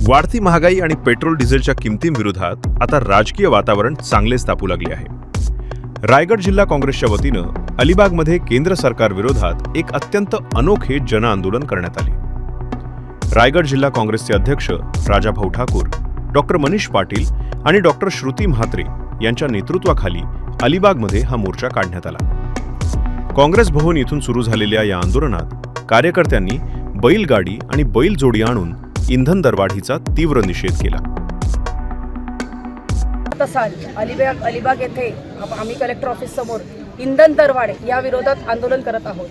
वाढती महागाई आणि पेट्रोल डिझेलच्या किमतींविरोधात आता राजकीय वातावरण चांगलेच तापू लागले आहे. रायगड जिल्हा काँग्रेसच्या वतीनं अलिबागमध्ये केंद्र सरकार विरोधात एक अत्यंत अनोखे जनआंदोलन करण्यात आले. रायगड जिल्हा काँग्रेसचे अध्यक्ष राजाभाऊ ठाकूर, डॉक्टर मनीष पाटील आणि डॉक्टर श्रुती म्हात्रे यांच्या नेतृत्वाखाली अलिबागमध्ये हा मोर्चा काढण्यात आला. काँग्रेस भवन येथून सुरू झालेल्या या आंदोलनात कार्यकर्त्यांनी बैलगाडी आणि बैलजोडी आणून इंधन दरवाढीचा तीव्र निषेध केला. अलिबाग येथे आम्ही कलेक्टर ऑफिस समोर इंधन दरवाढ या विरोधात आंदोलन करत आहोत.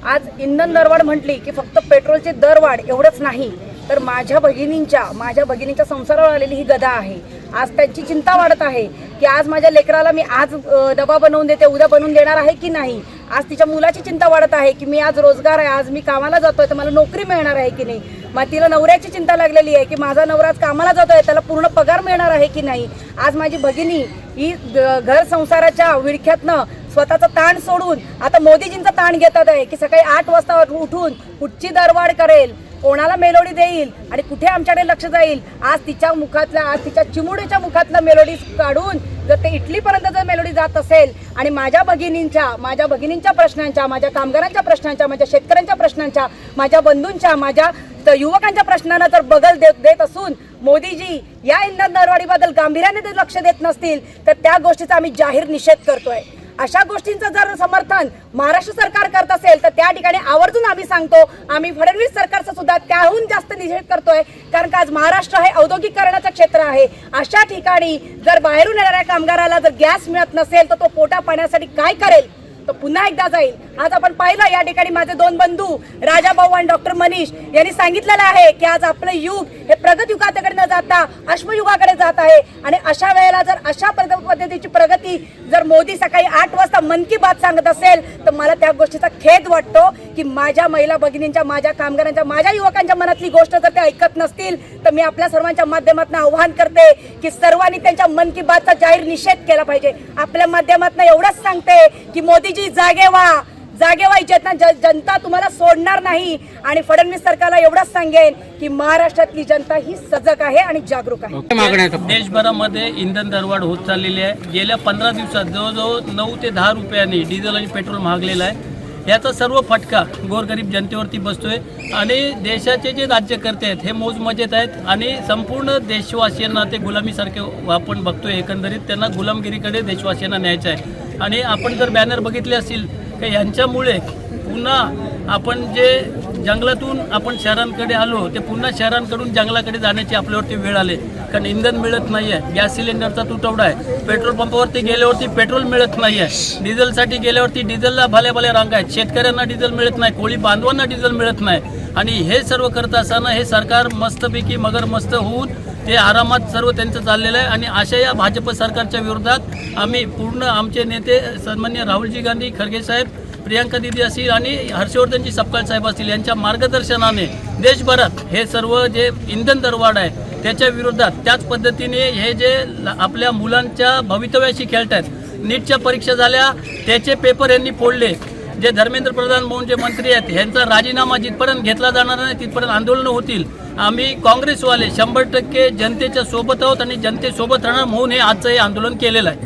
आज इंधन दरवाढ म्हटली की फक्त पेट्रोलचे दरवाढ एवढंच नाही, तर माझ्या भगिनीच्या संसारावर आलेली ही गदा आहे. आज त्यांची चिंता वाढत आहे की आज माझ्या लेकराला मी आज डबा बनवून देते, उद्या बनवून देणार आहे की नाही. आज तिच्या मुलाची चिंता वाढत आहे की मी आज रोजगार आहे, आज मी कामाला जातोय तर मला नोकरी मिळणार आहे की नाही. मग तिला नवऱ्याची चिंता लागलेली आहे की माझा नवरा आज कामाला जातोय, त्याला पूर्ण पगार मिळणार आहे की नाही. आज माझी भगिनी ही घर संसाराच्या विळख्यातनं स्वतःचा ताण सोडून आता मोदीजींचा ताण घेतात आहे की सकाळी 8 वाजता उठून कुठची दरवाढ करेल, कोणाला मेलोडी देईल आणि कुठे आमच्याकडे लक्ष जाईल. आज तिच्या चिमुडीच्या मुखातला मेलोडी काढून जर ते इटलीपर्यंत जर मेलोडी जात असेल आणि माझ्या भगिनींच्या प्रश्नांच्या, माझ्या कामगारांच्या प्रश्नांच्या, माझ्या शेतकऱ्यांच्या प्रश्नांच्या, माझ्या बंधूंच्या, माझ्या युवकांच्या प्रश्नांना जर बगल देत असून मोदीजी या इंधन दरवाढीबद्दल गांभीर्याने जर लक्ष देत नसतील तर त्या गोष्टीचा आम्ही जाहीर निषेध करतोय. अशा गोष्टींचं जर समर्थन महाराष्ट्र सरकार करत असेल तर त्या ठिकाणी आवर्जून आम्ही सांगतो, आम्ही फडणवीस सरकारचा सुद्धा त्याहून जास्त निषेध करतोय. कारण का आज महाराष्ट्र हे औद्योगिकरणाचं क्षेत्र आहे. अशा ठिकाणी जर बाहेरून येणाऱ्या कामगाराला जर गॅस मिळत नसेल तर तो पोटा पाण्यासाठी काय करेल, तो पुन्हा एकदा जाईल. आज आपण पाहिलं या ठिकाणी माझे 2 बंधू राजाभाऊ आणि डॉक्टर मनीष यांनी सांगितलेलं आहे की आज आपलं युग हे प्रगत युगाकडे न जाता अश्मयुगाकडे जात आहे. आणि अशा वेळेला जर अशा पद्धतीची प्रगती जर मोदी सकाळी 8 वाजता मन की बात सांगत असेल तर मला त्या गोष्टीचा खेद वाटतो की माझ्या महिला भगिनींच्या, माझ्या कामगारांच्या, माझ्या युवकांच्या मनातली गोष्ट जर ते ऐकत नसतील तर मी आपल्या सर्वांच्या माध्यमातून आव्हान करते की सर्वांनी त्यांच्या मन की बातचा जाहीर निषेध केला पाहिजे. आपल्या माध्यमातून एवढंच सांगते की मोदीजी जागे व्हा, जनता तुम्हाला सोडणार नाही. आणि फडणवीस सरकारला एवढंच सांगेन की महाराष्ट्रातली जनता ही सजग आहे आणि जागरूक आहे. देशभरामध्ये इंधन दरवाढ होत चाललेली आहे. गेल्या 15 दिवसात जवळजवळ 9 ते 10 रुपयांनी डिझेल आणि पेट्रोल महागलेलं आहे. याचा सर्व फटका गोरगरीब जनतेवरती बसतोय आणि देशाचे जे राज्यकर्ते आहेत हे मौजमजेत आहेत आणि संपूर्ण देशवासियांना ते गुलामीसारखे आपण बघतोय. एकंदरीत त्यांना गुलामगिरीकडे देशवासियांना न्यायचं आहे. आणि आपण जर बॅनर बघितले असतील की यांच्यामुळे पुन्हा आपण जे जंगलातून आपण शहरांकडे आलो ते पुन्हा शहरांकडून जंगलाकडे जाण्याची आपल्यावरती वेळ आली. कारण इंधन मिळत नाही आहे, गॅस सिलेंडरचा तुटवडा आहे, पेट्रोल पंपावरती गेल्यावरती पेट्रोल मिळत नाही आहे, डिझेलसाठी गेल्यावरती डिझेलला भल्या रांगा आहेत, शेतकऱ्यांना डिझेल मिळत नाही, कोळी बांधवांना डिझेल मिळत नाही. आणि हे सर्व करत असताना हे सरकार मस्तपैकी मगरमस्त होऊन ते आरामात सर्व त्यांचं चाललेलं आहे. आणि अशा या भाजप सरकारच्या विरोधात आम्ही पूर्ण आमचे नेते सन्माननीय राहुलजी गांधी खरगे साहेब, प्रियांका दिदी असतील आणि हर्षवर्धनजी सपकाळ साहेब असतील यांच्या मार्गदर्शनाने देशभरात हे सर्व जे इंधन दरवाढ आहे त्याच्या विरोधात, त्याच पद्धतीने हे जे आपल्या मुलांच्या भवितव्याशी खेळत आहेत, नीटच्या परीक्षा झाल्या त्याचे पेपर यांनी फोडले, जे धर्मेंद्र प्रधान म्हणून जे मंत्री आहेत यांचा राजीनामा जिथपर्यंत घेतला जाणार नाही तिथपर्यंत आंदोलनं होतील. आम्ही काँग्रेसवाले 100% जनतेच्या सोबत आहोत आणि जनतेसोबत राहणार म्हणून हे आजचं हे आंदोलन केलेलं आहे.